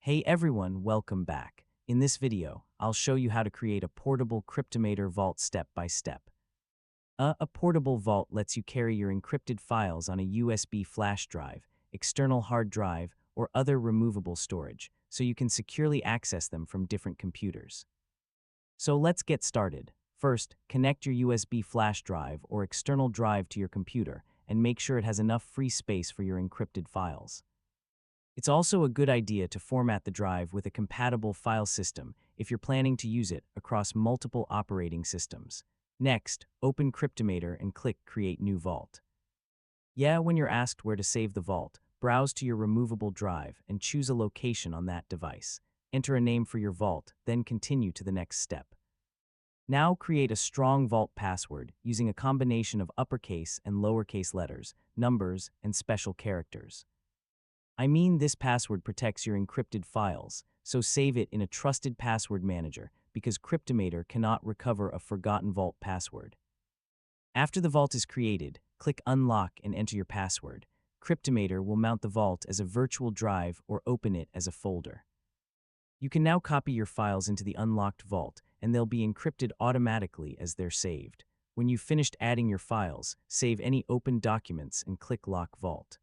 Hey everyone, welcome back. In this video, I'll show you how to create a portable Cryptomator vault step by step. A portable vault lets you carry your encrypted files on a USB flash drive, external hard drive, or other removable storage, so you can securely access them from different computers. So let's get started. First, connect your USB flash drive or external drive to your computer and make sure it has enough free space for your encrypted files. It's also a good idea to format the drive with a compatible file system if you're planning to use it across multiple operating systems. Next, open Cryptomator and click Create New Vault. When you're asked where to save the vault, browse to your removable drive and choose a location on that device. Enter a name for your vault, then continue to the next step. Now create a strong vault password using a combination of uppercase and lowercase letters, numbers, and special characters. This password protects your encrypted files, so save it in a trusted password manager because Cryptomator cannot recover a forgotten vault password. After the vault is created, click Unlock and enter your password. Cryptomator will mount the vault as a virtual drive or open it as a folder. You can now copy your files into the unlocked vault, and they'll be encrypted automatically as they're saved. When you've finished adding your files, save any open documents and click Lock Vault.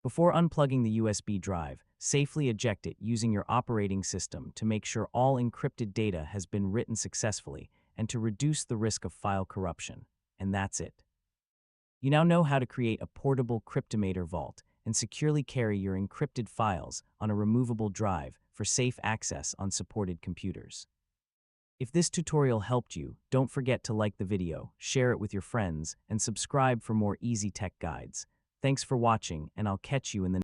Before unplugging the USB drive, safely eject it using your operating system to make sure all encrypted data has been written successfully and to reduce the risk of file corruption. And that's it. You now know how to create a portable Cryptomator vault and securely carry your encrypted files on a removable drive for safe access on supported computers. If this tutorial helped you, don't forget to like the video, share it with your friends, and subscribe for more easy tech guides. Thanks for watching, and I'll catch you in the